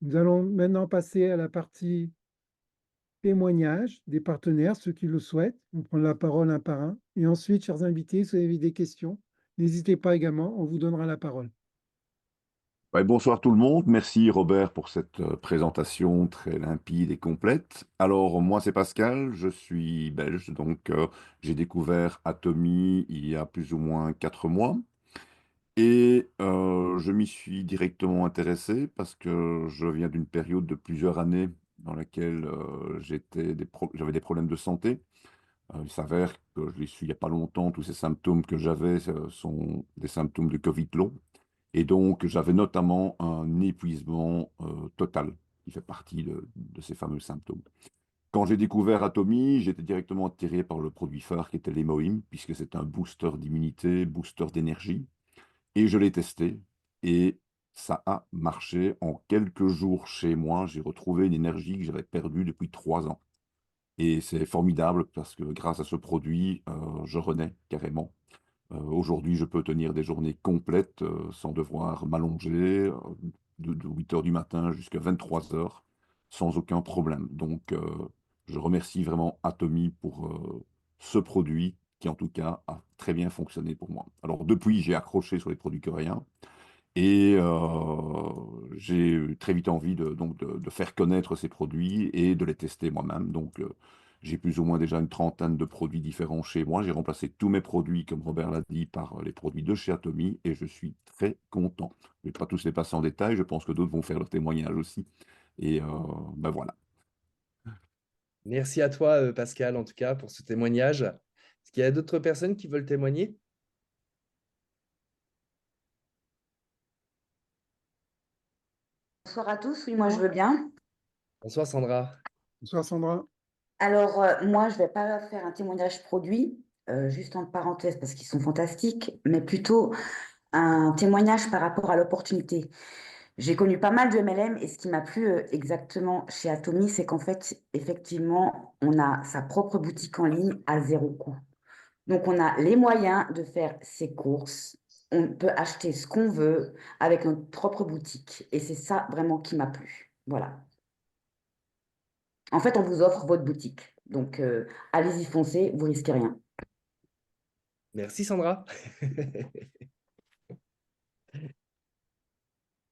Nous allons maintenant passer à la partie témoignages des partenaires, ceux qui le souhaitent. On prend la parole un par un. Et ensuite, chers invités, si vous avez des questions, n'hésitez pas également, on vous donnera la parole. Ouais, bonsoir tout le monde. Merci Robert pour cette présentation très limpide et complète. Alors moi c'est Pascal, je suis belge, donc j'ai découvert Atomy il y a plus ou moins 4 mois et je m'y suis directement intéressé parce que je viens d'une période de plusieurs années dans laquelle j'avais des problèmes de santé. Il s'avère que je l'ai su il n'y a pas longtemps, tous ces symptômes que j'avais sont des symptômes de Covid long. Et donc, j'avais notamment un épuisement total, qui fait partie de ces fameux symptômes. Quand j'ai découvert Atomy, j'étais directement attiré par le produit phare qui était l'hémoïne, puisque c'est un booster d'immunité, booster d'énergie. Et je l'ai testé, et ça a marché. En quelques jours chez moi, j'ai retrouvé une énergie que j'avais perdue depuis 3 ans. Et c'est formidable parce que grâce à ce produit, je renais carrément. Aujourd'hui, je peux tenir des journées complètes sans devoir m'allonger de 8 heures du matin jusqu'à 23 heures sans aucun problème. Donc, je remercie vraiment Atomy pour ce produit qui, en tout cas, a très bien fonctionné pour moi. Alors, depuis, j'ai accroché sur les produits coréens et j'ai eu très vite envie de faire connaître ces produits et de les tester moi-même. Donc, j'ai plus ou moins déjà une trentaine de produits différents chez moi. J'ai remplacé tous mes produits, comme Robert l'a dit, par les produits de chez Atomy et je suis très content. Je ne vais pas tous les passer en détail. Je pense que d'autres vont faire leur témoignage aussi. Et ben voilà. Merci à toi, Pascal, en tout cas, pour ce témoignage. Est-ce qu'il y a d'autres personnes qui veulent témoigner? Bonsoir à tous, oui, moi je veux bien. Bonsoir, Sandra. Bonsoir Sandra. Alors, moi je ne vais pas faire un témoignage produit, juste en parenthèse parce qu'ils sont fantastiques, mais plutôt un témoignage par rapport à l'opportunité. J'ai connu pas mal de MLM et ce qui m'a plu exactement chez Atomy, c'est qu'en fait, effectivement, on a sa propre boutique en ligne à zéro coût. Donc, on a les moyens de faire ses courses. On peut acheter ce qu'on veut avec notre propre boutique. Et c'est ça vraiment qui m'a plu. Voilà. En fait, on vous offre votre boutique. Donc, allez-y, foncez, vous risquez rien. Merci, Sandra.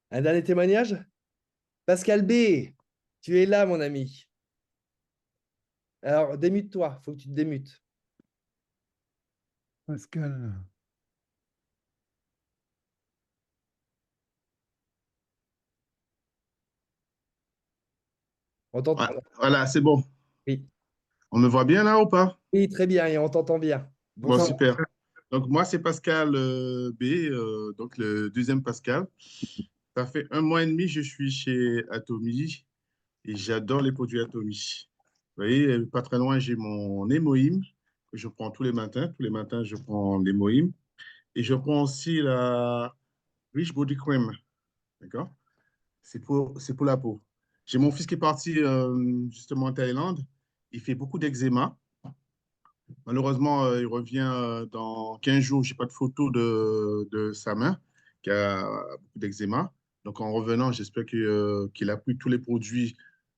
Un dernier témoignage? Pascal B, tu es là, mon ami. Alors, démute-toi, il faut que tu te démutes. Pascal. On t'entend. Voilà, c'est bon. Oui. On me voit bien là ou pas? Oui, très bien, et on t'entend bien. Bon, Bonsoir. super. Donc, moi, c'est Pascal B, donc le deuxième Pascal. Ça fait 1 mois et demi, je suis chez Atomy et j'adore les produits Atomy. Vous voyez, pas très loin, j'ai mon Hémoïm que je prends tous les matins. Tous les matins, je prends l'Hémoïm. Et je prends aussi la Rich Body Cream. D'accord? C'est pour la peau. J'ai mon fils qui est parti justement en Thaïlande. Il fait beaucoup d'eczéma. Malheureusement, il revient dans 15 jours. Je n'ai pas de photo de sa main qui a beaucoup d'eczéma. Donc, en revenant, j'espère qu'il a pris tous les produits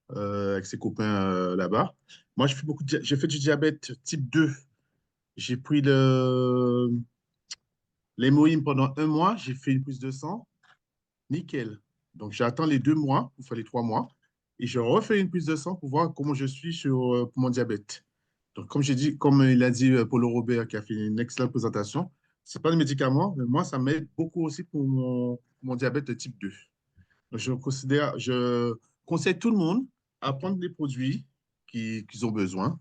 avec ses copains là-bas. Moi, j'ai fait du diabète type 2. J'ai pris l'hémoïne pendant 1 mois. J'ai fait une prise de sang. Nickel. Donc, j'attends les 2 mois, il fallait 3 mois. Et je refais une prise de sang pour voir comment je suis pour mon diabète. Donc, comme il a dit Paulo Robert, qui a fait une excellente présentation, ce n'est pas le médicament, mais moi, ça m'aide beaucoup aussi pour mon diabète de type 2. Donc, je conseille tout le monde à prendre des produits qu'ils ont besoin,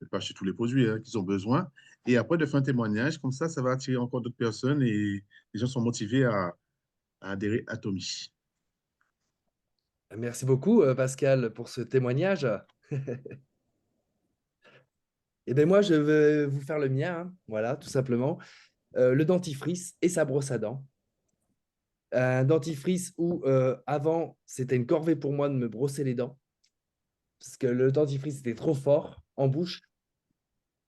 pas chez tous les produits hein, qu'ils ont besoin, et après de faire un témoignage, comme ça va attirer encore d'autres personnes et les gens sont motivés à adhérer à Tommy. Merci beaucoup, Pascal, pour ce témoignage. Et bien, moi, je vais vous faire le mien, hein. Voilà, tout simplement. Le dentifrice et sa brosse à dents. Un dentifrice où, avant, c'était une corvée pour moi de me brosser les dents, parce que le dentifrice était trop fort en bouche.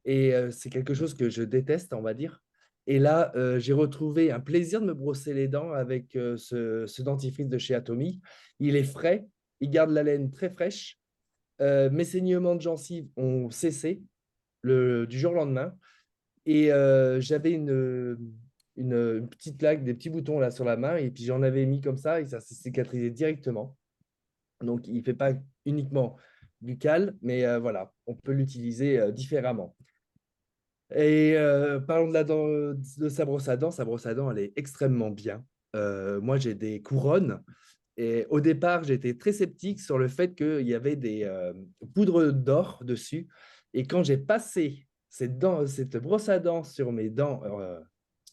Et c'est quelque chose que je déteste, on va dire. Et là, j'ai retrouvé un plaisir de me brosser les dents avec ce dentifrice de chez Atomy. Il est frais, il garde la laine très fraîche. Mes saignements de gencives ont cessé du jour au lendemain. Et j'avais une petite laque, des petits boutons là sur la main, et puis j'en avais mis comme ça, et ça s'est cicatrisé directement. Donc, il ne fait pas uniquement buccal, mais voilà, on peut l'utiliser différemment. Et parlons de sa brosse à dents, elle est extrêmement bien. Moi, j'ai des couronnes. Et au départ, j'étais très sceptique sur le fait qu'il y avait des poudres d'or dessus. Et quand j'ai passé cette brosse à dents sur mes dents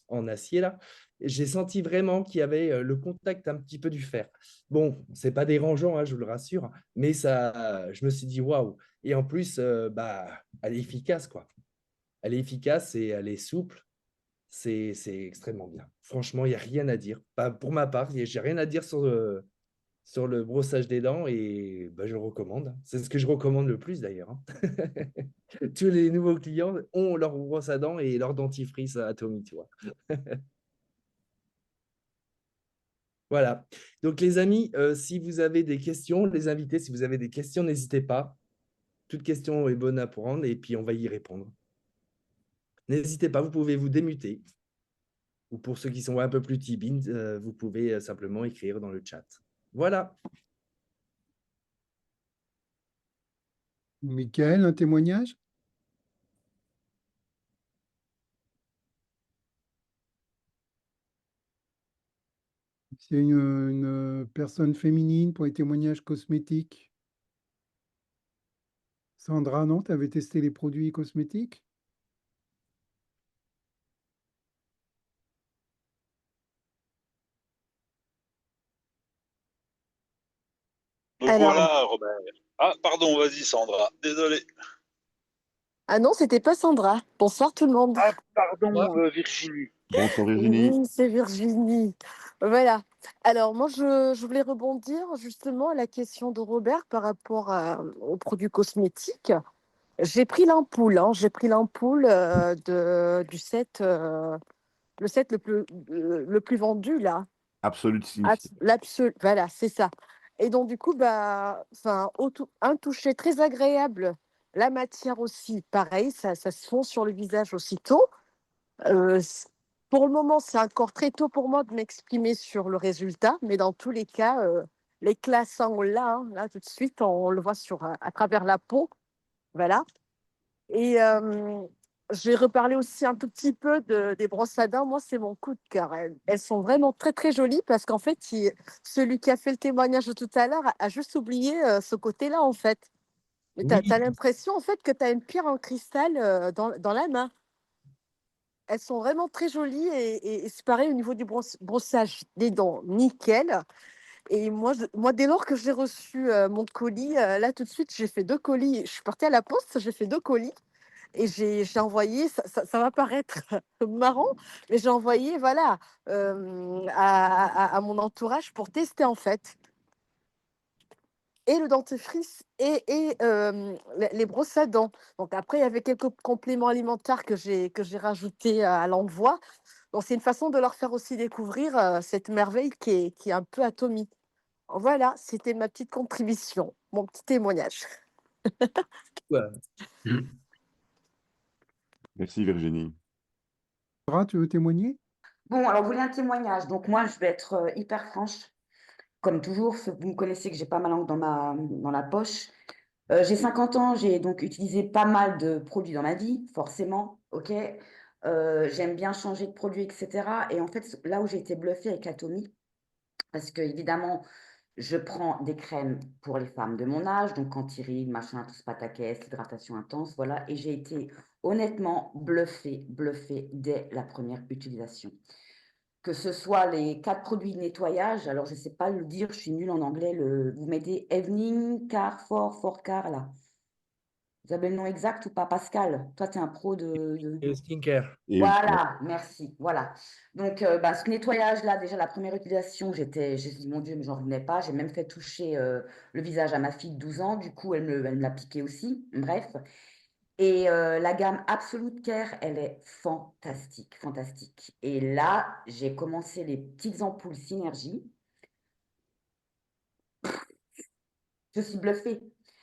en acier, là, j'ai senti vraiment qu'il y avait le contact un petit peu du fer. Bon, c'est pas dérangeant, hein, je vous le rassure, mais ça, je me suis dit waouh. Et en plus, elle est efficace, quoi. Elle est efficace et elle est souple. C'est extrêmement bien. Franchement, il n'y a rien à dire. Pas pour ma part, j'ai rien à dire sur le brossage des dents et je le recommande. C'est ce que je recommande le plus d'ailleurs, hein. Tous les nouveaux clients ont leur brosse à dents et leur dentifrice à Atomy, tu vois. Voilà. Donc les amis, si vous avez des questions, les invités, si vous avez des questions, n'hésitez pas. Toute question est bonne à prendre et puis on va y répondre. N'hésitez pas, vous pouvez vous démuter. Ou pour ceux qui sont un peu plus timides, vous pouvez simplement écrire dans le chat. Voilà. Michael, un témoignage? C'est une personne féminine pour les témoignages cosmétiques. Sandra, non, tu avais testé les produits cosmétiques? Donc Alors, voilà, Robert. Ah, pardon, vas-y, Sandra. Désolé. ah non, c'était pas Sandra. Bonsoir tout le monde. Ah, pardon, Virginie. Bonsoir Virginie. Oui, c'est Virginie. Voilà. Alors, moi, je voulais rebondir justement à la question de Robert par rapport aux produits cosmétiques. J'ai pris l'ampoule, hein. J'ai pris l'ampoule du set, le set le plus vendu là. Absolute signification. Voilà, c'est ça. Et donc, du coup, un toucher très agréable. La matière aussi, pareil, ça se fond sur le visage aussitôt. Euh, c- pour le moment, c'est encore très tôt pour moi de m'exprimer sur le résultat, mais dans tous les cas, l'éclat, ça, on l'a, hein. Là, tout de suite, on le voit à travers la peau. Voilà. Et je vais reparler aussi un tout petit peu des brosses à dents. Moi, c'est mon coup de cœur. Elles sont vraiment très, très jolies parce qu'en fait, celui qui a fait le témoignage de tout à l'heure a juste oublié ce côté-là, en fait. Mais tu Oui, as l'impression, en fait, que tu as une pierre en cristal dans la main. Elles sont vraiment très jolies et c'est pareil au niveau du brossage des dents, nickel. Et moi, dès lors que j'ai reçu mon colis, là, tout de suite, j'ai fait 2 colis. Je suis partie à la poste, j'ai fait 2 colis. Et j'ai envoyé, ça va paraître marrant, mais j'ai envoyé voilà, à mon entourage pour tester en fait. Et le dentifrice et les brosses à dents. Donc après, il y avait quelques compléments alimentaires que j'ai rajoutés à l'envoi. Donc c'est une façon de leur faire aussi découvrir cette merveille qui est un peu atomique. Voilà, c'était ma petite contribution, mon petit témoignage. ouais. Merci Virginie. Sandra, tu veux témoigner? Bon, alors, vous voulez un témoignage. Donc, moi, je vais être hyper franche. Comme toujours, vous me connaissez que j'ai pas ma langue dans la poche. J'ai 50 ans, j'ai donc utilisé pas mal de produits dans ma vie, forcément, ok. J'aime bien changer de produit, etc. Et en fait, là où j'ai été bluffée avec Atomy, parce que évidemment, je prends des crèmes pour les femmes de mon âge, donc anti-rides, machin, tout ce pataquès, hydratation intense, voilà. Et j'ai été honnêtement bluffée dès la première utilisation. Que ce soit les 4 produits de nettoyage, alors je ne sais pas le dire, je suis nulle en anglais, vous mettez Evening, Car, For Car, là. Vous avez le nom exact ou pas, Pascal? Toi, tu es un pro de... Et skincare. Et Voilà, merci, voilà. Donc, ce nettoyage-là, déjà, la première utilisation, j'ai dit, mon Dieu, mais j'en revenais pas. J'ai même fait toucher le visage à ma fille de 12 ans. Du coup, elle me l'a piqué aussi. Bref. Et la gamme Absolute Care, elle est fantastique, fantastique. Et là, j'ai commencé les petites ampoules Synergie. je suis bluffée.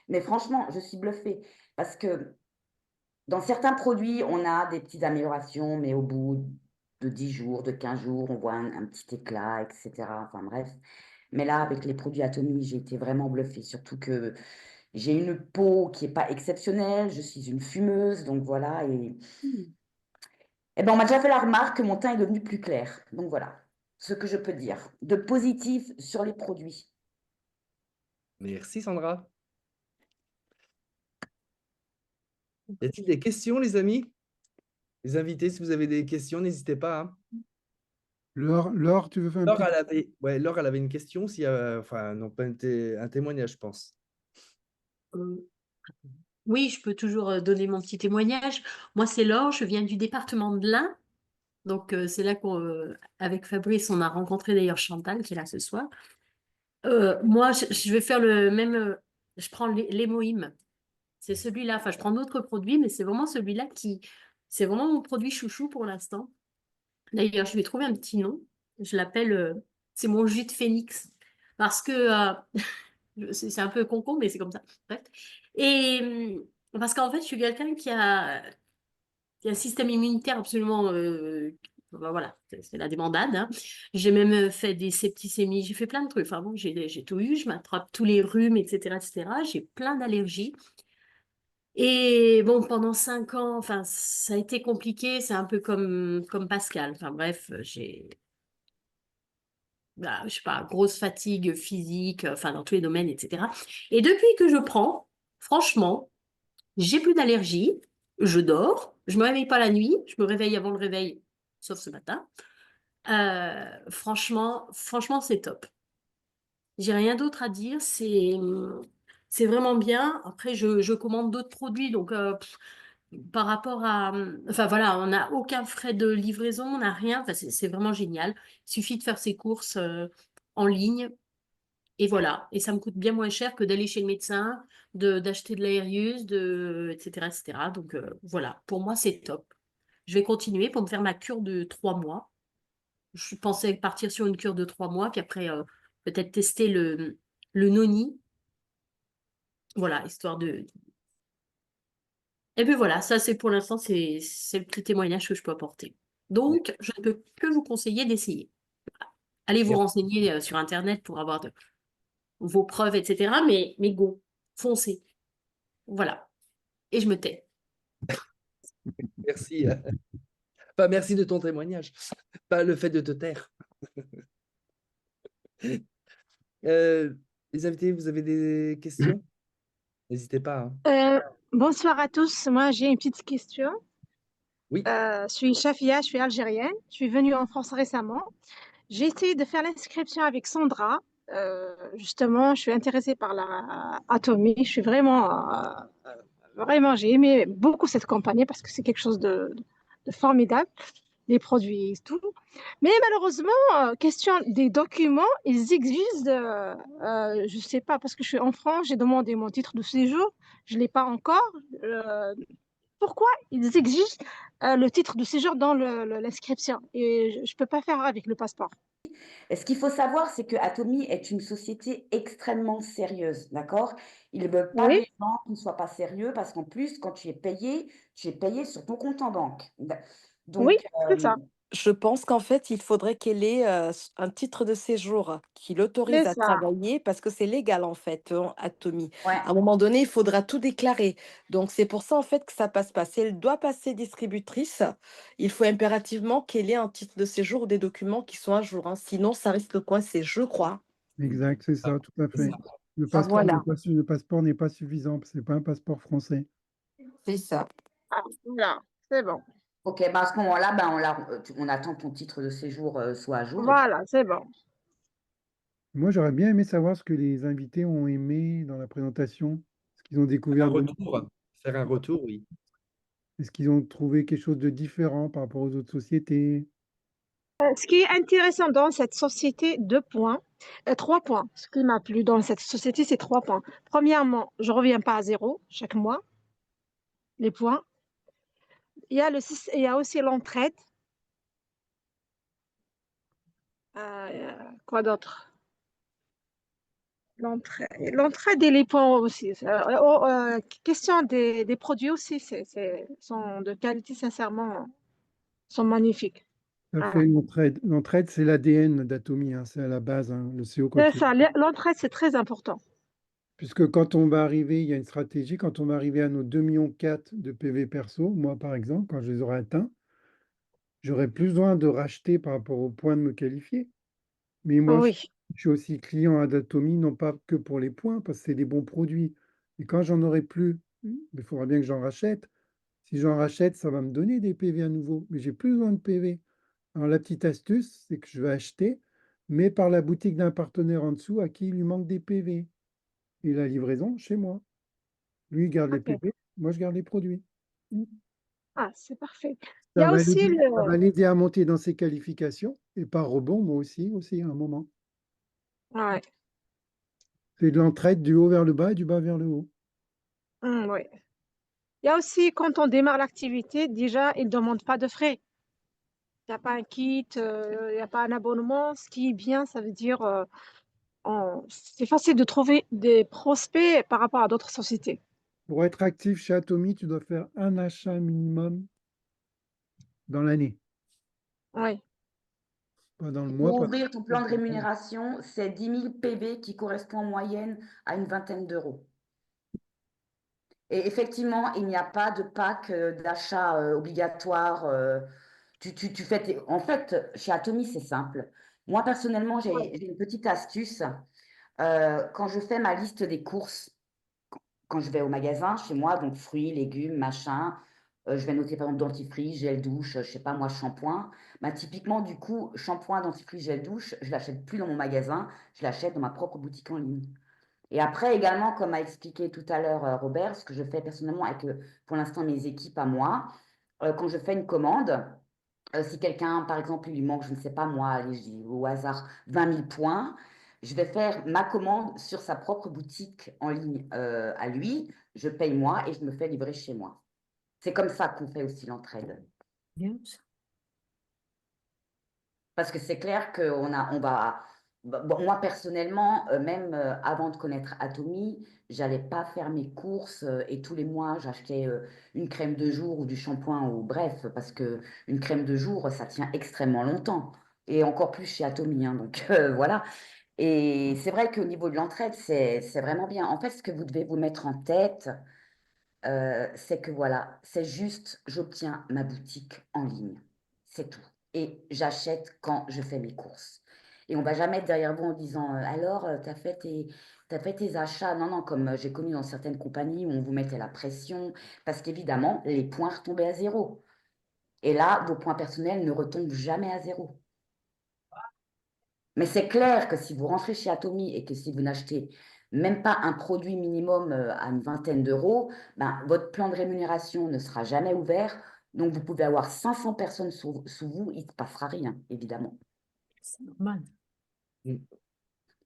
Mais franchement, je suis bluffée parce que dans certains produits, on a des petites améliorations, mais au bout de 10 jours, de 15 jours, on voit un petit éclat, etc. Enfin bref. Mais là, avec les produits Atomy, j'ai été vraiment bluffée. Surtout que j'ai une peau qui n'est pas exceptionnelle. Je suis une fumeuse, donc voilà. Et ben, on m'a déjà fait la remarque que mon teint est devenu plus clair. Donc voilà ce que je peux dire de positif sur les produits. Merci Sandra. Y a-t-il des questions, les amis? Les invités, si vous avez des questions, n'hésitez pas, hein. Laure, tu veux faire un Laure, petit... Laure, elle avait une question, enfin, non, pas un témoignage, je pense. Euh, Oui, je peux toujours donner mon petit témoignage. Moi, c'est Laure, je viens du département de l'Ain. Donc, c'est là qu'avec Fabrice, on a rencontré d'ailleurs Chantal, qui est là ce soir. Moi, je vais faire le même. Je prends l'hémoïme. C'est celui-là. Enfin, je prends d'autres produits, mais c'est vraiment celui-là qui. C'est vraiment mon produit chouchou pour l'instant. D'ailleurs, je vais trouver un petit nom. Je l'appelle. C'est mon jus de phénix. Parce que. C'est un peu con, mais c'est comme ça. Bref. Et parce qu'en fait, je suis quelqu'un qui a un système immunitaire absolument. Ben voilà, c'est la débandade, hein. J'ai même fait des septicémies, j'ai fait plein de trucs. Enfin bon, j'ai tout eu, je m'attrape tous les rhumes, etc., etc. J'ai plein d'allergies. Et bon, pendant 5 ans, enfin, ça a été compliqué. C'est un peu comme Pascal. Enfin bref, je sais pas, grosse fatigue physique, enfin dans tous les domaines, etc. Et depuis que je prends, franchement, j'ai plus d'allergie, je dors, je me réveille pas la nuit, je me réveille avant le réveil, sauf ce matin. Franchement, c'est top. J'ai rien d'autre à dire, c'est vraiment bien. Après, je commande d'autres produits, donc par rapport à, enfin voilà, on n'a aucun frais de livraison, on n'a rien. Enfin, c'est vraiment génial. Il suffit de faire ses courses en ligne. Et voilà, et ça me coûte bien moins cher que d'aller chez le médecin, d'acheter de l'aérius, etc., etc. Donc voilà, pour moi, c'est top. Je vais continuer pour me faire ma cure de 3 mois. Je pensais partir sur une cure de 3 mois, puis après, peut-être tester le noni. Voilà, histoire de... Et puis voilà, ça, c'est pour l'instant, c'est le petit témoignage que je peux apporter. Donc, je ne peux que vous conseiller d'essayer. Allez vous renseigner sur Internet pour avoir vos preuves, etc. Mais go, foncez. Voilà. Et je me tais. Merci. Enfin, merci de ton témoignage, pas le fait de te taire. Les invités, vous avez des questions? N'hésitez pas, hein. Bonsoir à tous. Moi, j'ai une petite question. Oui. Je suis Shafia, je suis algérienne. Je suis venue en France récemment. J'ai essayé de faire l'inscription avec Sandra. Justement, je suis intéressée par la Atomy. Je suis vraiment, j'ai aimé beaucoup cette compagnie parce que c'est quelque chose de formidable, les produits et tout. Mais malheureusement, question des documents, ils exigent, je ne sais pas, parce que je suis en France, j'ai demandé mon titre de séjour, je ne l'ai pas encore. Pourquoi ils exigent le titre de séjour dans l'inscription et je ne peux pas faire avec le passeport? Et ce qu'il faut savoir, c'est que Atomy est une société extrêmement sérieuse, d'accord? Ils ne veulent pas Oui, des gens qui ne soient pas sérieux parce qu'en plus, quand tu es payé sur ton compte en banque. oui, Donc, c'est ça, Je pense qu'en fait, il faudrait qu'elle ait un titre de séjour qui l'autorise c'est à ça. travailler parce que c'est légal en fait, Atomy. ouais. À un moment donné, il faudra tout déclarer. Donc c'est pour ça en fait que ça passe pas. Si elle doit passer distributrice, il faut impérativement qu'elle ait un titre de séjour ou des documents qui sont à jour, hein. Sinon, ça risque de coincer, je crois. Exact, c'est ça, tout à C'est fait. ça. Voilà, Le passeport n'est pas suffisant, c'est pas un passeport français. c'est ça. Ah, voilà, c'est bon. Ok, ben à ce moment-là, on attend que ton titre de séjour soit à jour. Voilà, c'est bon. Moi, j'aurais bien aimé savoir ce que les invités ont aimé dans la présentation, ce qu'ils ont Un découvert de retour, faire un retour, oui. est-ce qu'ils ont trouvé quelque chose de différent par rapport aux autres sociétés? Ce qui est intéressant dans cette société, 2 points, 3 points. Ce qui m'a plu dans cette société, c'est 3 points. Premièrement, je ne reviens pas à zéro chaque mois, les points. Il y a aussi l'entraide. Quoi d'autre? L'entraide et les points aussi. Question des produits aussi, sont de qualité, sincèrement, sont magnifiques. Ça Voilà. fait l'entraide. L'entraide, c'est l'ADN d'Atomy, hein, c'est à la base, hein, le CO C'est côté. ça, l'entraide, c'est très important. Puisque quand on va arriver, il y a une stratégie, quand on va arriver à nos 2,4 millions de PV perso, moi par exemple, quand je les aurai atteints, j'aurai plus besoin de racheter par rapport au point de me qualifier. Mais moi, Oui, je suis aussi client à Datomy, non pas que pour les points, parce que c'est des bons produits. Et quand j'en aurai plus, il faudra bien que j'en rachète. Si j'en rachète, ça va me donner des PV à nouveau, mais j'ai plus besoin de PV. Alors la petite astuce, c'est que je vais acheter, mais par la boutique d'un partenaire en dessous à qui il lui manque des PV. Et la livraison chez moi. Lui, il garde les ok. PV, moi, je garde les produits. Ah, c'est parfait. Il y a aussi Ça va l'aider à monter dans ses qualifications. Et par rebond, moi aussi, à un moment. ouais, C'est de l'entraide du haut vers le bas et du bas vers le haut. ouais. Il y a aussi, quand on démarre l'activité, déjà, ils ne demandent pas de frais. Il n'y a pas un kit, il n'y a pas un abonnement. Ce qui est bien, ça veut dire c'est facile de trouver des prospects par rapport à d'autres sociétés. Pour être actif chez Atomy, tu dois faire un achat minimum dans l'année. Oui, Pas dans le mois. Pour Pas... ouvrir ton plan de rémunération, c'est 10 000 PV qui correspond en moyenne à une vingtaine d'euros. Et effectivement, il n'y a pas de pack d'achat obligatoire. Tu fais En fait, chez Atomy, c'est simple. Moi, personnellement, j'ai une petite astuce. Quand je fais ma liste des courses, quand je vais au magasin, chez moi, donc fruits, légumes, machin, je vais noter par exemple dentifrice, gel douche, je sais pas moi, shampoing. Bah, typiquement, du coup, shampoing, dentifrice, gel douche, je l'achète plus dans mon magasin, je l'achète dans ma propre boutique en ligne. Et après, également, comme a expliqué tout à l'heure Robert, ce que je fais personnellement avec, pour l'instant, mes équipes à moi, quand je fais une commande, si quelqu'un, par exemple, il lui manque, je ne sais pas moi, allez, je dis au hasard, 20 000 points, je vais faire ma commande sur sa propre boutique en ligne à lui, je paye moi et je me fais livrer chez moi. C'est comme ça qu'on fait aussi l'entraide. Bien ça. Parce que c'est clair on va. Bon, moi, personnellement, même avant de connaître Atomy, j'allais pas faire mes courses et tous les mois, j'achetais une crème de jour ou du shampoing ou bref, parce que une crème de jour, ça tient extrêmement longtemps. Et encore plus chez Atomy, hein, donc voilà. Et c'est vrai qu'au niveau de l'entraide, c'est vraiment bien. En fait, ce que vous devez vous mettre en tête, c'est que voilà, c'est juste, j'obtiens ma boutique en ligne. C'est tout. Et j'achète quand je fais mes courses. Et on va jamais être derrière vous en disant alors, t'as fait tes achats. Non, non, comme j'ai connu dans certaines compagnies où on vous mettait la pression, parce qu'évidemment, les points retombaient à zéro. Et là, vos points personnels ne retombent jamais à zéro. Mais c'est clair que si vous rentrez chez Atomy et que si vous n'achetez même pas un produit minimum à une vingtaine d'euros, ben, votre plan de rémunération ne sera jamais ouvert. Donc, vous pouvez avoir 500 personnes sous vous, il ne se passera rien, évidemment. C'est normal.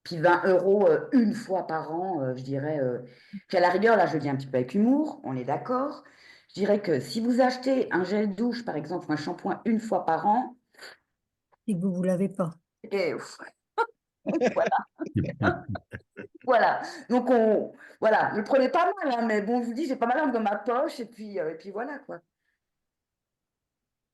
Puis 20 euros une fois par an, je dirais. Puis à la rigueur, là, je dis un petit peu avec humour, on est d'accord. Je dirais que si vous achetez un gel douche, par exemple, ou un shampoing une fois par an, Et que vous ne l'avez pas. et, voilà. Voilà. Donc, voilà, ne prenez pas mal, hein, mais bon, je vous dis, j'ai pas mal dans ma poche, et puis voilà, quoi.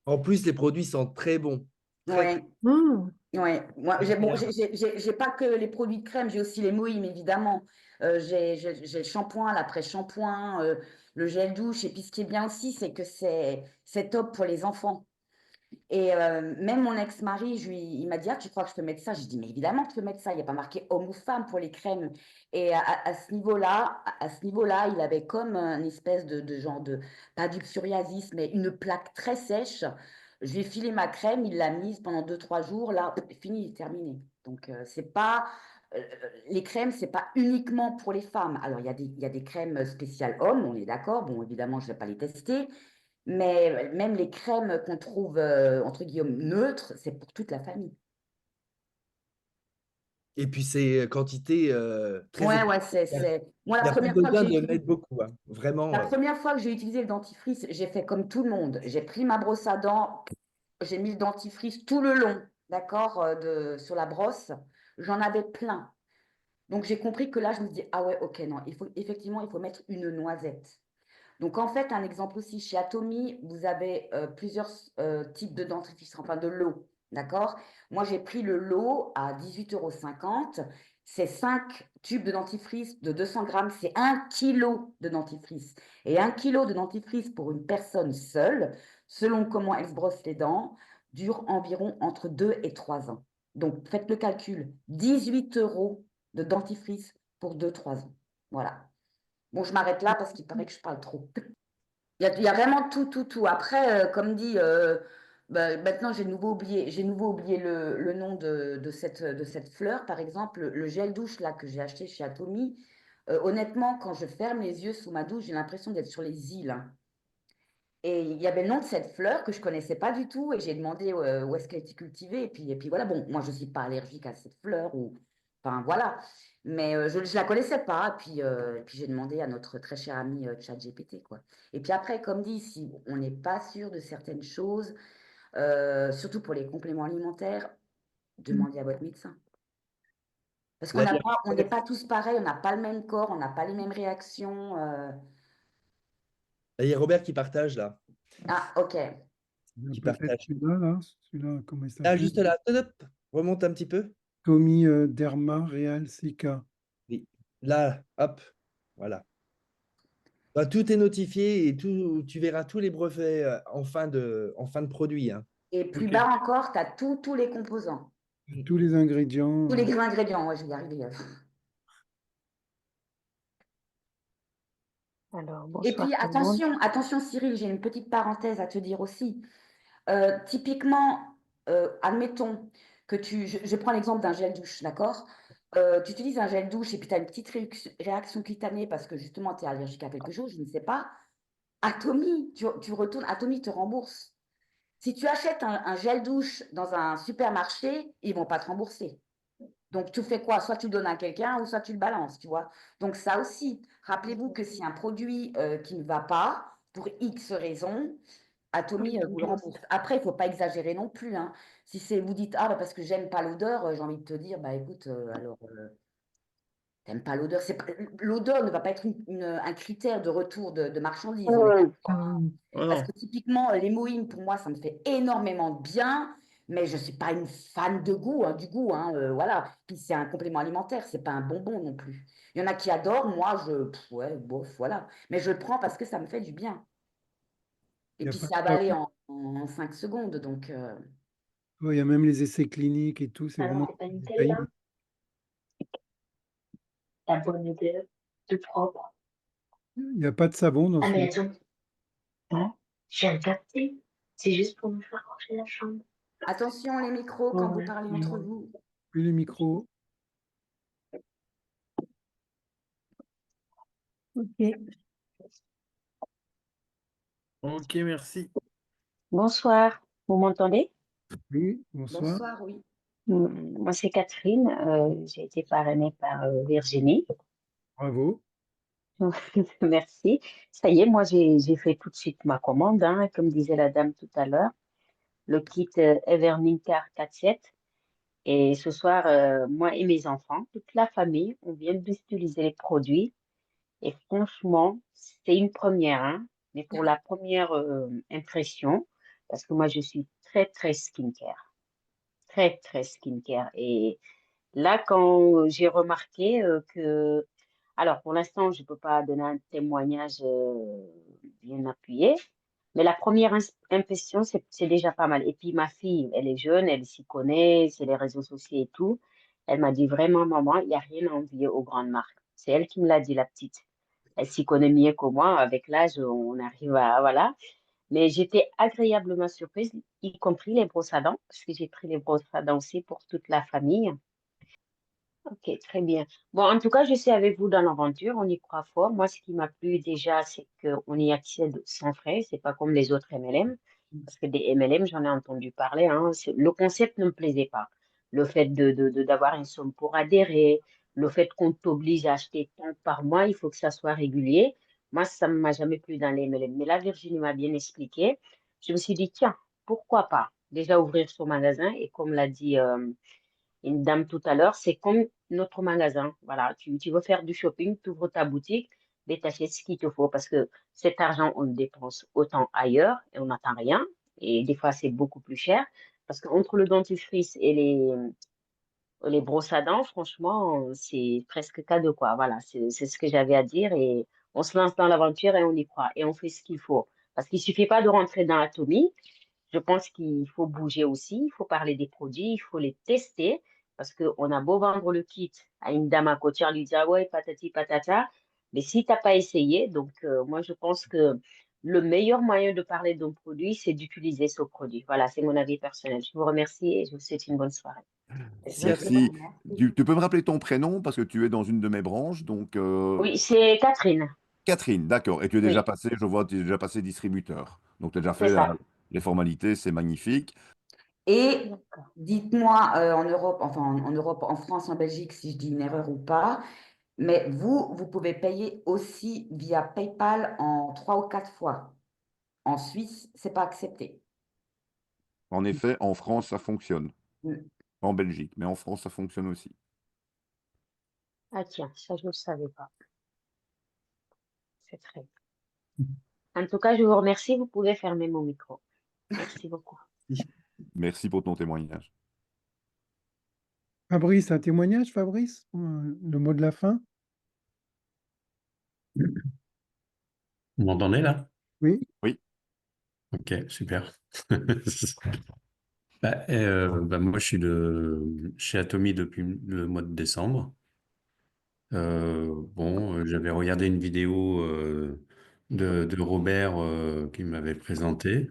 En plus, les produits sont très bons. Très, Ouais, Mmh. ouais. Moi, j'ai pas que les produits de crème, j'ai aussi les Moïm, évidemment. J'ai le shampoing, l'après-shampoing, le gel douche, et puis ce qui est bien aussi, c'est que c'est top pour les enfants. Et même mon ex-mari, il m'a dit, ah, tu crois que je peux mettre ça? J'ai dit, mais évidemment que tu peux mettre ça. Il n'y a pas marqué homme ou femme pour les crèmes. Et à ce niveau-là, il avait comme un espèce de genre de, pas du psoriasis, mais une plaque très sèche. Je lui ai filé ma crème, il l'a mise pendant 2-3 jours. Là, fini, terminé. Donc, c'est pas, les crèmes, c'est pas uniquement pour les femmes. Alors, il y a des crèmes spéciales hommes, on est d'accord. Bon, évidemment, je ne vais pas les tester. Mais même les crèmes qu'on trouve, entre guillemets, neutres, c'est pour toute la famille. Et puis, c'est quantité très Ouais, élevée. ouais, Moi, Il n'y a pas besoin de mettre beaucoup, hein. Vraiment. la première fois que j'ai utilisé le dentifrice, j'ai fait comme tout le monde. J'ai pris ma brosse à dents, j'ai mis le dentifrice tout le long, d'accord, sur la brosse. J'en avais plein. Donc, j'ai compris que là, je me dis, ah ouais, ok, non, effectivement, il faut mettre une noisette. Donc, en fait, un exemple aussi, chez Atomy, vous avez plusieurs types de dentifrice, enfin de lot, d'accord? Moi, j'ai pris le lot à 18,50 €. C'est 5 tubes de dentifrice de 200 grammes, c'est 1 kilo de dentifrice. Et 1 kilo de dentifrice pour une personne seule, selon comment elle se brosse les dents, dure environ entre 2 et 3 ans. Donc, faites le calcul, 18 € de dentifrice pour 2-3 ans. Voilà. Bon, je m'arrête là parce qu'il paraît que je parle trop. Il y a vraiment tout. Après, comme dit, maintenant j'ai de nouveau oublié le nom de cette fleur, par exemple, le gel douche là que j'ai acheté chez Atomy. Honnêtement, quand je ferme les yeux sous ma douche, j'ai l'impression d'être sur les îles, hein. Et il y avait le nom de cette fleur que je connaissais pas du tout et j'ai demandé où est-ce qu'elle était cultivée. Et puis voilà, bon, moi je suis pas allergique à cette fleur ou, enfin voilà, mais je la connaissais pas. Et puis j'ai demandé à notre très cher ami ChatGPT quoi. Et puis après, comme dit, si on n'est pas sûr de certaines choses, surtout pour les compléments alimentaires, demandez à votre médecin. Parce qu'on Là, il y a on n'est pas tous pareils, on n'a pas le même corps, on n'a pas les mêmes réactions. Robert qui partage là. Ah, ok. Qui Peut-être partage. celui-là, là, celui-là, comment il Ah, s'appelle? juste là. Hop, remonte un petit peu. Tommy Derma Real Sika. Oui. Là, hop, voilà. Bah, tout est notifié et tout, tu verras tous les brevets en fin de produit, hein. Et plus Ok. bas encore, tu as tous les composants. Tous les ingrédients. Tous les ingrédients, ouais, je vais y arriver. Alors, Et bonsoir puis tout le monde. attention Cyril, j'ai une petite parenthèse à te dire aussi. Typiquement, admettons que je prends l'exemple d'un gel douche, d'accord? Tu utilises un gel douche et puis tu as une petite réaction cutanée parce que justement tu es allergique à quelque chose, je ne sais pas. Atomy, tu retournes, Atomy te rembourse. Si tu achètes un gel douche dans un supermarché, ils ne vont pas te rembourser. Donc, tu fais quoi? Soit tu le donnes à quelqu'un ou soit tu le balances, tu vois. Donc, ça aussi, rappelez-vous que si un produit qui ne va pas, pour X raisons, Atomy vous le rembourse. Après, il ne faut pas exagérer non plus, hein. Si vous dites, ah, bah, parce que j'aime pas l'odeur, j'ai envie de te dire, bah écoute, alors, t'aimes pas l'odeur. L'odeur ne va pas être un critère de retour de marchandises. On est d'accord. Parce que typiquement, les moïnes, pour moi, ça me fait énormément de bien, mais je ne suis pas une fan de goût, hein, du goût, hein, voilà. Puis c'est un complément alimentaire, c'est pas un bonbon non plus. Il y en a qui adorent, moi, ouais, bof, voilà. Mais je le prends parce que ça me fait du bien. Il Et y a puis pas c'est de avalé savon. en 5 secondes, donc Ouais, il y a même les essais cliniques et tout. C'est Alors, vraiment c'est pas une telle, détaillé. là? La bonne odeur, tout propre. Il n'y a pas de savon dans Ah, mais celui-là. attends, hein? Je viens de capter. C'est juste pour me faire ranger la chambre. attention les micros quand vous Ouais, parlez mais entre bon. vous. Puis les micros. Ok. Ok, merci. Bonsoir. Vous m'entendez? Oui, bonsoir. Bonsoir, oui. Moi, c'est Catherine. J'ai été parrainée par Virginie. Bravo. Merci. Ça y est, moi, j'ai fait tout de suite ma commande, hein, comme disait la dame tout à l'heure. Le kit Evernicar 4-7. Et ce soir, moi et mes enfants, toute la famille, on vient d'utiliser les produits. Et franchement, c'est une première, hein, mais pour la première impression, parce que moi, je suis très, très skincare. Très, très skincare. Et là, quand j'ai remarqué que... Alors, pour l'instant, je ne peux pas donner un témoignage bien appuyé, mais la première impression, c'est déjà pas mal. Et puis, ma fille, elle est jeune, elle s'y connaît, c'est les réseaux sociaux et tout. Elle m'a dit vraiment, maman, il n'y a rien à envier aux grandes marques. C'est elle qui me l'a dit, la petite. Elle s'y connaît mieux que moi. Avec l'âge, on arrive à... Voilà. Mais j'étais agréablement surprise, y compris les brosses à dents, parce que j'ai pris les brosses à dents aussi pour toute la famille. Ok, très bien. Bon, en tout cas, je suis avec vous dans l'aventure, on y croit fort. Moi, ce qui m'a plu déjà, c'est qu'on y accède sans frais, c'est pas comme les autres MLM, parce que des MLM, j'en ai entendu parler, hein. Le concept ne me plaisait pas. Le fait d'avoir une somme pour adhérer, le fait qu'on t'oblige à acheter tant par mois, il faut que ça soit régulier. Moi, ça ne m'a jamais plu dans les MLM. Mais là, Virginie m'a bien expliqué. Je me suis dit, tiens, pourquoi pas déjà ouvrir son magasin et comme l'a dit une dame tout à l'heure, c'est comme notre magasin. Voilà, tu veux faire du shopping, tu ouvres ta boutique, mais tu achètes ce qu'il te faut parce que cet argent, on le dépense autant ailleurs et on n'attend rien. Et des fois, c'est beaucoup plus cher parce qu'entre le dentifrice et les brosses à dents, franchement, c'est presque cadeau, quoi. Voilà, c'est ce que j'avais à dire et on se lance dans l'aventure et on y croit et on fait ce qu'il faut. Parce qu'il suffit pas de rentrer dans Atomy. Je pense qu'il faut bouger aussi, il faut parler des produits, il faut les tester, parce qu'on a beau vendre le kit à une dame à côté, on lui dit, ah ouais, patati patata, mais si tu n'as pas essayé, donc moi je pense que le meilleur moyen de parler d'un produit, c'est d'utiliser ce produit. Voilà, c'est mon avis personnel. Je vous remercie et je vous souhaite une bonne soirée. Merci à toi. Merci. Merci. Tu peux me rappeler ton prénom parce que tu es dans une de mes branches. Donc, Oui, c'est Catherine. Catherine, d'accord. Et tu es déjà Oui, passé, je vois, tu es déjà passé distributeur. Donc, tu as déjà c'est fait ça. les formalités, c'est magnifique. Et D'accord. dites-moi en Europe, enfin en Europe, en France, en Belgique, si je dis une erreur ou pas, mais vous pouvez payer aussi via PayPal en 3 ou 4 fois. En Suisse, c'est pas accepté. En effet, en France, ça fonctionne. Mm. En Belgique, mais en France, ça fonctionne aussi. Ah tiens, ça je ne le savais pas. C'est très bien. En tout cas, je vous remercie. Vous pouvez fermer mon micro. Merci beaucoup. Merci pour ton témoignage. Fabrice, un témoignage, Fabrice? Le mot de la fin? Vous m'entendez là? Oui. Oui, Ok, super. Moi, je suis chez Atomy depuis le mois de décembre. J'avais regardé une vidéo de Robert qui m'avait présenté.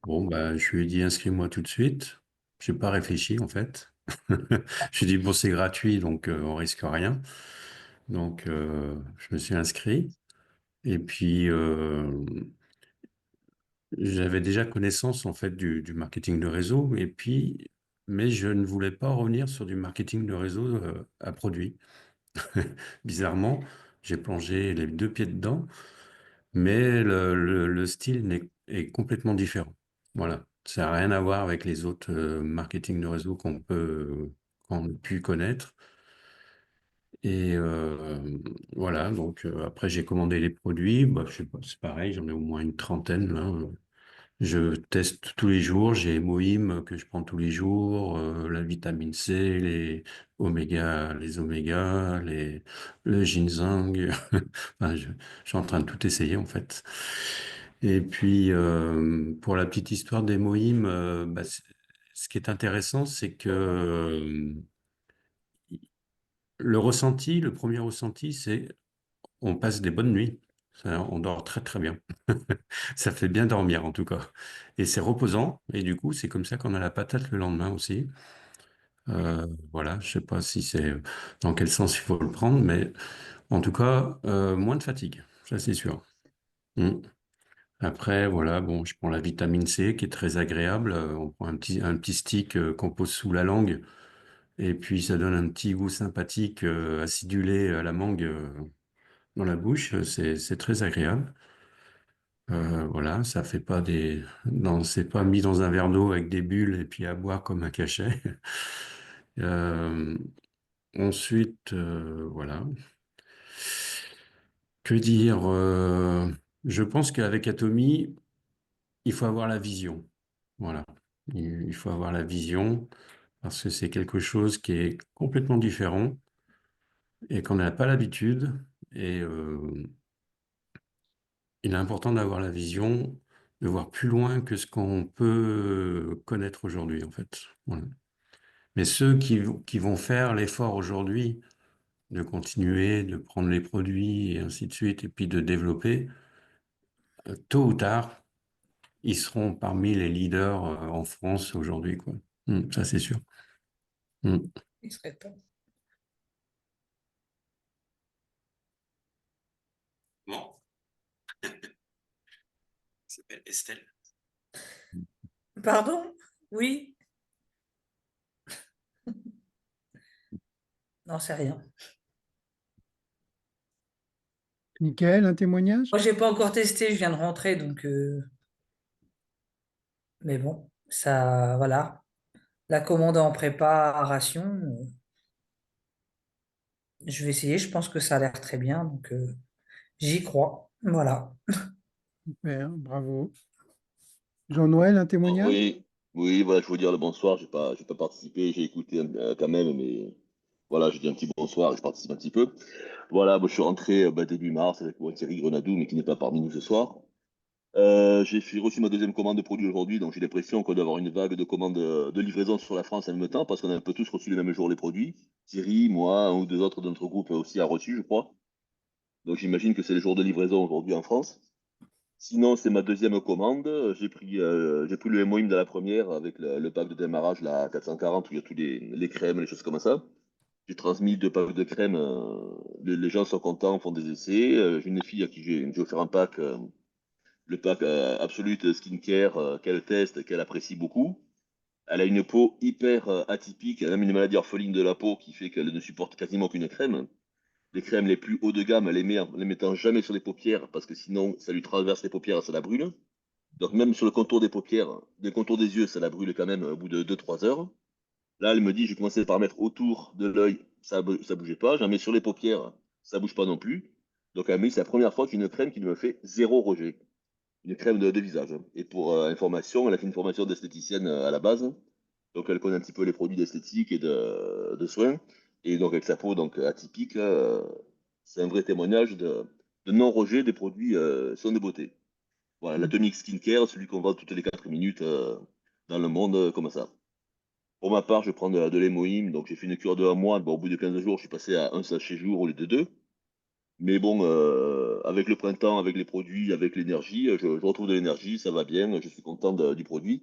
Bon, bah, je lui ai dit inscris-moi tout de suite. Je n'ai pas réfléchi en fait. Je lui ai dit bon, c'est gratuit, donc on risque rien. Donc, je me suis inscrit. Et puis, j'avais déjà connaissance en fait du marketing de réseau, mais je ne voulais pas revenir sur du marketing de réseau à produit. Bizarrement, j'ai plongé les deux pieds dedans, mais le style est complètement différent. Voilà, ça n'a rien à voir avec les autres marketing de réseau qu'on a pu connaître. Et voilà, donc après j'ai commandé les produits, bah, je sais pas, c'est pareil, j'en ai au moins une trentaine là. Je teste tous les jours, j'ai Moïm que je prends tous les jours, la vitamine C, les omégas, le ginseng. Enfin, je suis en train de tout essayer en fait. Et puis pour la petite histoire des Moïm, ce qui est intéressant, c'est que le premier ressenti, c'est on passe des bonnes nuits. On dort très très bien. Ça fait bien dormir en tout cas. Et c'est reposant. Et du coup, c'est comme ça qu'on a la patate le lendemain aussi. Voilà, je sais pas si c'est dans quel sens il faut le prendre, mais en tout cas, moins de fatigue, ça c'est sûr. Mm. Après, voilà, bon, je prends la vitamine C qui est très agréable. On prend un petit stick qu'on pose sous la langue. Et puis ça donne un petit goût sympathique, acidulé à la mangue dans la bouche. C'est très agréable. Voilà, ça fait pas c'est pas mis dans un verre d'eau avec des bulles et puis à boire comme un cachet. Euh, Ensuite, voilà. Que dire? Je pense qu'avec Atomy, il faut avoir la vision. Voilà. Il faut avoir la vision parce que c'est quelque chose qui est complètement différent et qu'on n'a pas l'habitude. Et il est important d'avoir la vision, de voir plus loin que ce qu'on peut connaître aujourd'hui, en fait. Voilà. Mais ceux qui vont faire l'effort aujourd'hui de continuer, de prendre les produits et ainsi de suite, et puis de développer, tôt ou tard, ils seront parmi les leaders en France aujourd'hui, quoi. Ça, c'est sûr. Mm. Il serait temps. Bon, elle s'appelle Estelle. Pardon? Oui? Non, c'est rien. Michael, un témoignage? Moi, j'ai pas encore testé, je viens de rentrer, donc mais bon, ça voilà. La commande en préparation. Je vais essayer, je pense que ça a l'air très bien, donc j'y crois. Voilà. Super, bravo. Jean-Noël, un témoignage? Oui, oui, voilà, je veux dire le bonsoir. J'ai pas participé, j'ai écouté quand même, mais voilà, je dis un petit bonsoir, je participe un petit peu. Voilà, moi, je suis rentré début mars avec mon Thierry Grenadou, mais qui n'est pas parmi nous ce soir. Reçu ma deuxième commande de produit aujourd'hui, donc j'ai l'impression qu'on doit avoir une vague de commandes de livraison sur la France en même temps, parce qu'on a un peu tous reçu les mêmes jours les produits. Thierry, moi, un ou deux autres de notre groupe aussi a reçu, je crois. Donc j'imagine que c'est les jours de livraison aujourd'hui en France. Sinon, c'est ma deuxième commande. J'ai pris le MOIM de la première avec le pack de démarrage, la 440, où il y a tous les crèmes, les choses comme ça. J'ai transmis deux packs de crème. Les gens sont contents, font des essais. J'ai une fille à qui j'ai offert un pack, le pack Absolute Skincare, qu'elle teste, qu'elle apprécie beaucoup. Elle a une peau hyper atypique, elle a même une maladie orpheline de la peau qui fait qu'elle ne supporte quasiment qu'une crème. Les crèmes les plus haut de gamme, elle les met en les mettant jamais sur les paupières parce que sinon ça lui traverse les paupières et ça la brûle. Donc même sur le contour des paupières, le contour des yeux, ça la brûle quand même au bout de 2-3 heures. Là, elle me dit, j'ai commencé par mettre autour de l'œil, ça bougeait pas. J'en mets sur les paupières, ça bouge pas non plus. Donc elle me dit, c'est la première fois qu'une crème qui ne me fait zéro rejet. Une crème de visage. Et pour information, elle a fait une formation d'esthéticienne à la base. Donc elle connaît un petit peu les produits d'esthétique et de soins. Et donc avec sa peau donc, atypique, c'est un vrai témoignage de non-rejet des produits soins de beauté. Voilà, l'Atomic Skincare, celui qu'on vend toutes les 4 minutes dans le monde, comme ça. Pour ma part, je prends de l'hémoïne, donc j'ai fait une cure de 1 mois. Bon, au bout de 15 jours, je suis passé à un sachet jour au lieu de deux. Mais bon, avec le printemps, avec les produits, avec l'énergie, je retrouve de l'énergie, ça va bien, je suis content du produit.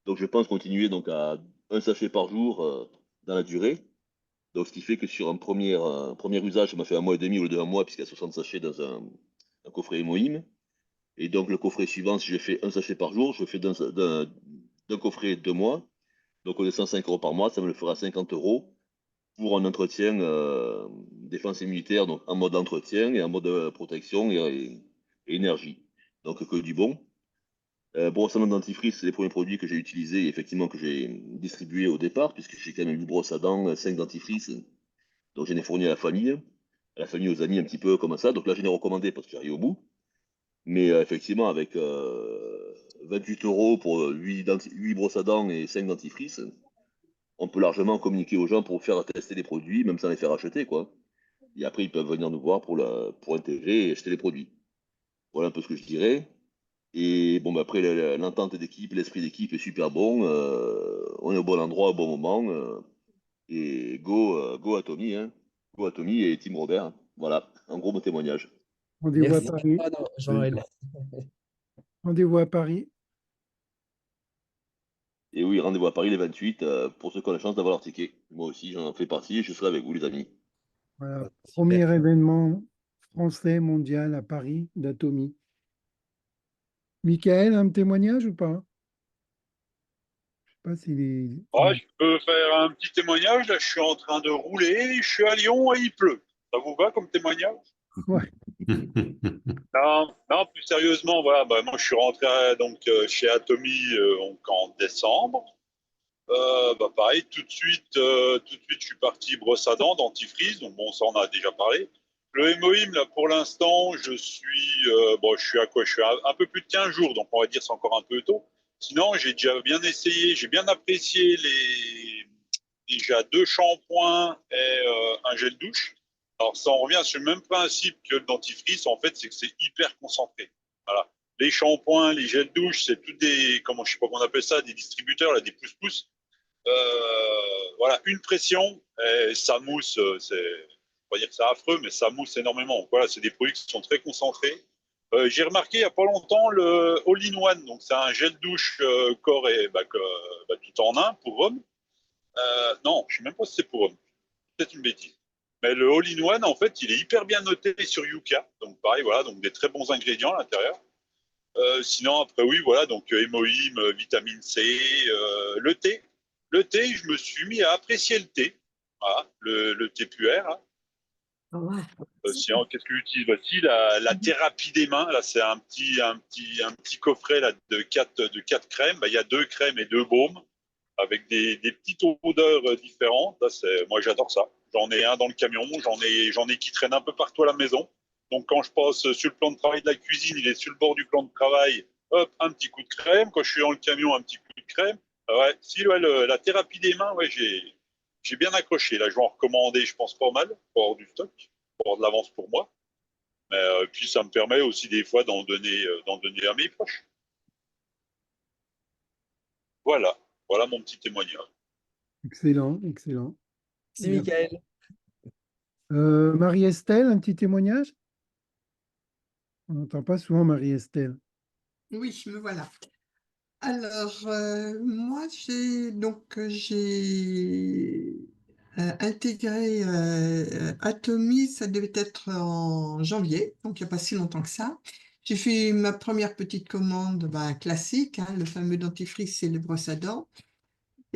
Donc je pense continuer donc à un sachet par jour dans la durée. Donc ce qui fait que sur un premier usage, ça m'a fait 1 mois et demi au lieu de 1 mois, puisqu'il y a 60 sachets dans un coffret hémoïne. Et donc, le coffret suivant, si je fais un sachet par jour, je fais d'un coffret 2 mois. Donc, au lieu de 105 € par mois, ça me le fera 50 € pour un entretien défense immunitaire, donc en mode entretien et en mode protection et énergie. Donc, que du bon. Brosse à dents dentifrice, c'est les premiers produits que j'ai utilisés et effectivement que j'ai distribués au départ, puisque j'ai quand même une brosse à dents, 5 dentifrices. Donc, j'en ai fourni à la famille, aux amis, un petit peu comme ça. Donc là, j'en ai recommandé parce que j'arrive au bout. Mais effectivement, avec 28 € pour 8 brosses à dents et 5 dentifrices, on peut largement communiquer aux gens pour faire tester les produits, même sans les faire acheter, quoi. Et après, ils peuvent venir nous voir pour intégrer et acheter les produits. Voilà un peu ce que je dirais. Et bon, bah, après, l'entente d'équipe, l'esprit d'équipe est super bon. On est au bon endroit au bon moment. Et go Atomy, hein. Go Atomy et Team Robert. Voilà, en gros, mon témoignage. Rendez-vous à Merci, Paris. Jean-Noël. Rendez-vous à Paris. Et oui, rendez-vous à Paris les 28 pour ceux qui ont la chance d'avoir leur ticket. Moi aussi, j'en fais partie et je serai avec vous, les amis. Voilà, Super. premier événement français mondial à Paris d'Atomy. Michael, un témoignage ou pas? Je sais pas s'il est. Ouais, je peux faire un petit témoignage. Là, je suis en train de rouler. Je suis à Lyon et il pleut. Ça vous va comme témoignage? Ouais. Non, non, plus sérieusement, voilà. Bah, moi, je suis rentré donc chez Atomy donc, en décembre. Bah, pareil, tout de suite, je suis parti brosse à dents, dentifrice. Donc bon, ça, on a déjà parlé. Le hémoïme, là, pour l'instant, je suis à quoi? Je suis à un peu plus de 15 jours, donc on va dire c'est encore un peu tôt. Sinon, j'ai déjà bien essayé, j'ai bien apprécié déjà 2 shampoings et un gel douche. Alors, ça en revient sur le même principe que le dentifrice, en fait, c'est que c'est hyper concentré. Voilà. Les shampoings, les gels douche, c'est tous je sais pas comment on appelle ça, des distributeurs, là, des pouces-pouces. Voilà, une pression, et ça mousse, on va dire que c'est affreux, mais ça mousse énormément. Voilà, c'est des produits qui sont très concentrés. J'ai remarqué il n'y a pas longtemps le All-in-One, donc c'est un gel douche corps et tout en un pour homme. Non, je ne sais même pas si c'est pour homme, peut-être une bêtise. Mais le All-in-One, en fait, il est hyper bien noté sur Yuka, donc pareil, voilà, donc des très bons ingrédients à l'intérieur. Sinon, après, oui, voilà, donc hémoïme, vitamine C, le thé. Le thé, je me suis mis à apprécier le thé. Voilà, le thé puer. Hein. Sinon, qu'est-ce que j'utilise? Bah, si, la thérapie des mains, là, c'est un petit coffret là, de 4 crèmes. Bah, il y a 2 crèmes et 2 baumes avec des petites odeurs différentes. Là, moi, j'adore ça. J'en ai un dans le camion, j'en ai qui traînent un peu partout à la maison. Donc quand je passe sur le plan de travail de la cuisine, il est sur le bord du plan de travail, hop, un petit coup de crème. Quand je suis dans le camion, un petit coup de crème. Ouais, si ouais, la thérapie des mains, ouais, j'ai bien accroché. Là, je vais en recommander, je pense, pas mal pour avoir du stock, pour avoir de l'avance pour moi. Mais puis ça me permet aussi des fois d'en donner à mes proches. Voilà, voilà mon petit témoignage. Excellent, excellent. Merci, Bien. Michael. Marie-Estelle, un petit témoignage? On n'entend pas souvent Marie-Estelle. Oui, me voilà. Alors, moi, j'ai intégré Atomy, ça devait être en janvier, donc il n'y a pas si longtemps que ça. J'ai fait ma première petite commande classique, hein, le fameux dentifrice et les brosses à dents.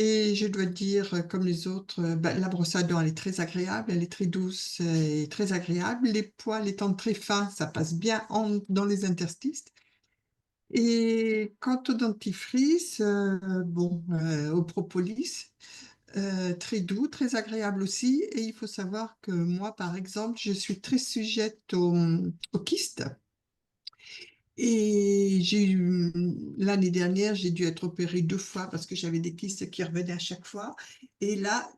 Et je dois dire, comme les autres, la brosse à dents, elle est très agréable, elle est très douce et très agréable. Les poils étant très fins, ça passe bien dans les interstices. Et quant au dentifrice, au propolis, très doux, très agréable aussi. Et il faut savoir que moi, par exemple, je suis très sujette aux kystes. Et l'année dernière, j'ai dû être opérée 2 fois parce que j'avais des kystes qui revenaient à chaque fois. Et là,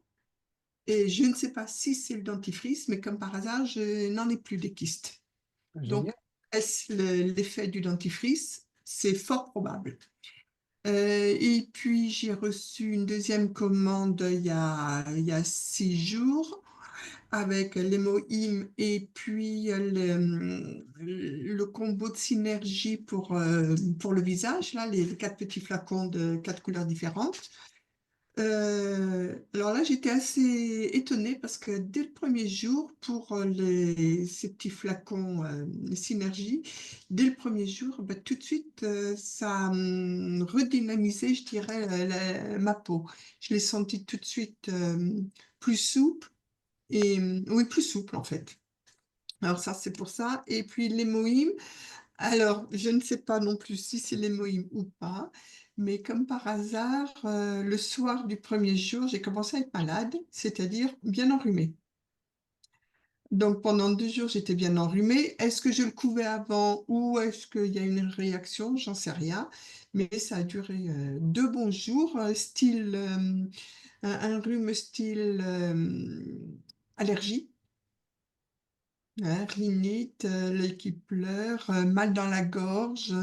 je ne sais pas si c'est le dentifrice, mais comme par hasard, je n'en ai plus des kystes. Donc, Génial. est-ce l'effet du dentifrice? C'est fort probable. Et puis, j'ai reçu une deuxième commande il y a 6 jours avec l'hémoïme et puis le combo de synergie pour le visage, là, les 4 petits flacons de 4 couleurs différentes. Alors là, j'étais assez étonnée parce que dès le premier jour, pour ces petits flacons Synergie, dès le premier jour, tout de suite, ça a redynamisé, je dirais, ma peau. Je l'ai senti tout de suite plus souple et oui, plus souple en fait. Alors ça, c'est pour ça. Et puis l'hémoïme, alors, je ne sais pas non plus si c'est l'hémoïme ou pas, mais comme par hasard, le soir du premier jour, j'ai commencé à être malade, c'est-à-dire bien enrhumée. Donc pendant 2 jours, j'étais bien enrhumée. Est-ce que je le couvais avant ou est-ce qu'il y a une réaction? J'en sais rien. Mais ça a duré 2 bons jours, un rhume style allergie. Hein, rhinite, l'œil qui pleure, mal dans la gorge,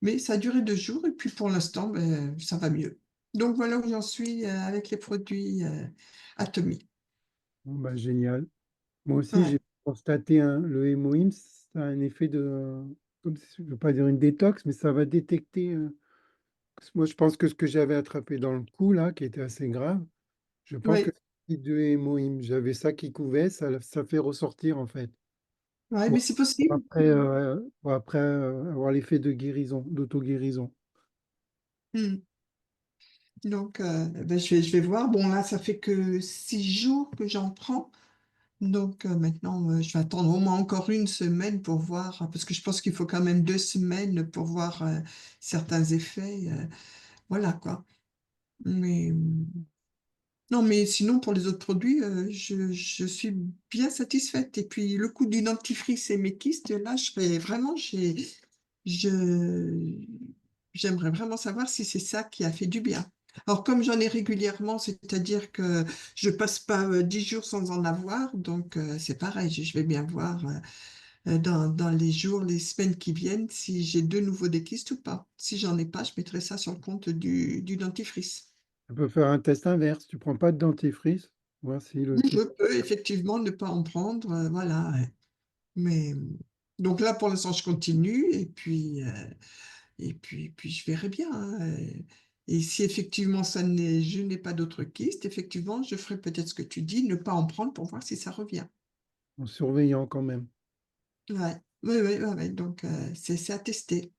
mais ça a duré 2 jours et puis pour l'instant, ça va mieux. Donc voilà où j'en suis avec les produits Atomy. Bon, bah, génial. Moi aussi, Ouais, j'ai constaté le hémoïne, ça a un effet de, comme je ne veux pas dire une détox, mais ça va détecter. Moi, je pense que ce que j'avais attrapé dans le cou, là, qui était assez grave, je pense que ouais, c'est du hémoïne. J'avais ça qui couvait, ça fait ressortir, en fait, ouais, pour mais c'est possible. pour après avoir l'effet de guérison, d'auto-guérison. Hmm. Donc, je vais voir. Bon, là, ça fait que 6 jours que j'en prends. Donc maintenant, je vais attendre au moins encore une semaine pour voir, parce que je pense qu'il faut quand même 2 semaines pour voir certains effets. Voilà quoi. Mais non, mais sinon, pour les autres produits, je suis bien satisfaite. Et puis, le coût du dentifrice et mes kystes, là, je, j'aimerais vraiment savoir si c'est ça qui a fait du bien. Alors, comme j'en ai régulièrement, c'est-à-dire que je passe pas 10 jours sans en avoir, donc c'est pareil, je vais bien voir dans les jours, les semaines qui viennent, si j'ai de nouveau des kystes ou pas. Si j'en ai pas, je mettrai ça sur le compte du dentifrice. On peut faire un test inverse. Tu prends pas de dentifrice, voir si le Oui, je kyste. peux effectivement ne pas en prendre, voilà. Ouais. Mais donc là, pour l'instant, je continue et puis je verrai bien, hein. Et si effectivement je n'ai pas d'autres kystes, effectivement, je ferai peut-être ce que tu dis, ne pas en prendre pour voir si ça revient. En surveillant quand même. Ouais. Oui, oui, ouais, ouais. Donc c'est à tester.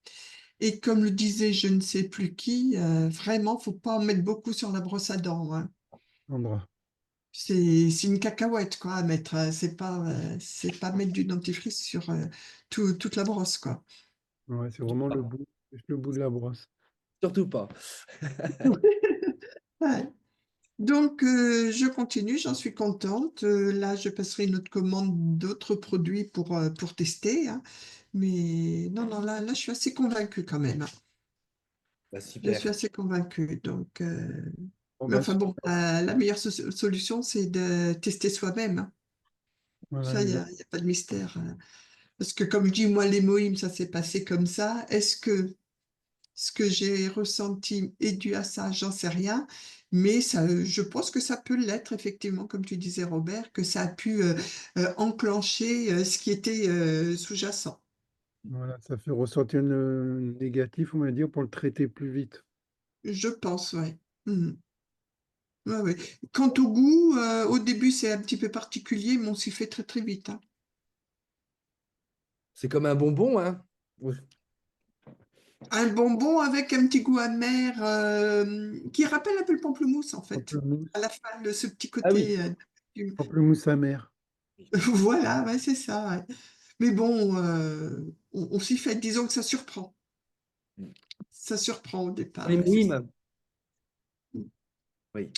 Et comme le disait je ne sais plus qui, vraiment, faut pas en mettre beaucoup sur la brosse à dents, hein. Sandra. C'est une cacahuète, quoi, à mettre. C'est pas mettre du dentifrice sur toute la brosse, quoi. Ouais, c'est vraiment le bout de la brosse. Surtout pas. Ouais. Donc, je continue, j'en suis contente. Là, je passerai une autre commande d'autres produits pour tester, hein. Mais non, non, là, je suis assez convaincue quand même, hein. Bah, Je super. suis assez convaincue. Donc, Bon, mais bah, enfin bon, la meilleure solution, c'est de tester soi-même, hein. voilà, Ça, il n'y a pas de mystère, parce que comme je dis, moi, les Moïm, ça s'est passé comme ça. Est-ce que ce que j'ai ressenti est dû à ça? J'en sais rien. Mais ça, je pense que ça peut l'être, effectivement, comme tu disais, Robert, que ça a pu enclencher ce qui était sous-jacent. voilà, ça fait ressortir le négatif, on va dire, pour le traiter plus vite. Je pense, ouais. Mhm. Ouais, ouais. Quant au goût, au début, c'est un petit peu particulier, mais on s'y fait très, très vite, hein. C'est comme un bonbon, hein. Un bonbon avec un petit goût amer qui rappelle un peu le pamplemousse, en fait. Pamplemousse, À la fin, ce petit Ah oui. côté. pamplemousse amer. Voilà, ouais, c'est ça, ouais. Mais bon, on s'y fait. Disons que ça surprend. Ça surprend au départ, Les ouais, c'est ça. Mouim. Oui.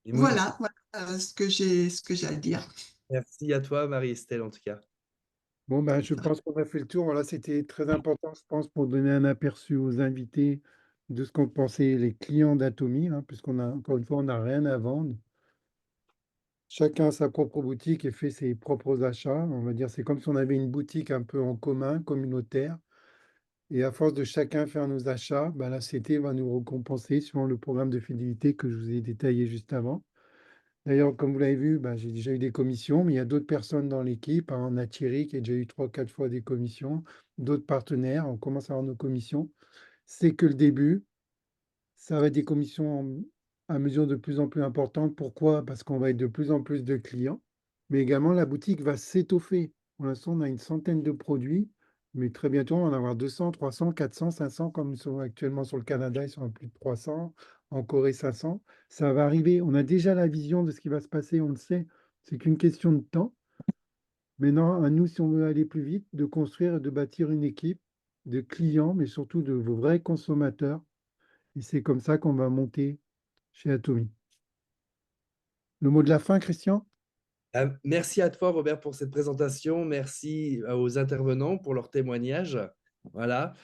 Les Mouim. Voilà, voilà ce que j'ai à dire. Merci à toi, Marie-Estelle, en tout cas. Bon, ben, je pense qu'on a fait le tour. Voilà, c'était très important, je pense, pour donner un aperçu aux invités de ce qu'ont pensé les clients d'Atomy, hein, puisqu'on a, encore une fois, on n'a rien à vendre. Chacun a sa propre boutique et fait ses propres achats. On va dire, c'est comme si on avait une boutique un peu en commun, communautaire. Et à force de chacun faire nos achats, ben, la CT va nous récompenser suivant le programme de fidélité que je vous ai détaillé juste avant. D'ailleurs, comme vous l'avez vu, ben, j'ai déjà eu des commissions, mais il y a d'autres personnes dans l'équipe, hein. On a Thierry qui a déjà eu 3, 4 fois des commissions, d'autres partenaires, on commence à avoir nos commissions. C'est que le début, ça va être des commissions à mesure de plus en plus importantes. Pourquoi? Parce qu'on va être de plus en plus de clients, mais également la boutique va s'étoffer. Pour l'instant, on a une centaine de produits, mais très bientôt, on va en avoir 200, 300, 400, 500, comme nous sommes actuellement sur le Canada, ils sont à plus de 300, en Corée 500. Ça va arriver, on a déjà la vision de ce qui va se passer, on le sait, c'est qu'une question de temps. Maintenant, à nous, si on veut aller plus vite, de construire et de bâtir une équipe de clients, mais surtout de vos vrais consommateurs. Et c'est comme ça qu'on va monter chez Atomy. Le mot de la fin, Christian? Merci à toi, Robert, pour cette présentation. Merci aux intervenants pour leur témoignage. Voilà.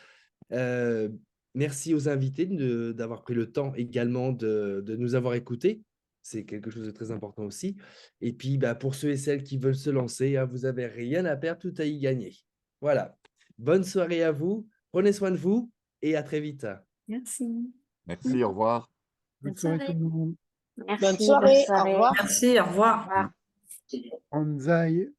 Merci aux invités d'avoir pris le temps également de nous avoir écoutés. C'est quelque chose de très important aussi. Et puis, bah, pour ceux et celles qui veulent se lancer, hein, vous n'avez rien à perdre, tout à y gagner. Voilà. Bonne soirée à vous. Prenez soin de vous et à très vite. Merci. Merci, au revoir. Bonne Bonne soirée tout soirée. le monde. Merci, Bonne bonne soirée, au soirée. revoir. Merci, au Au revoir. revoir. Anzai.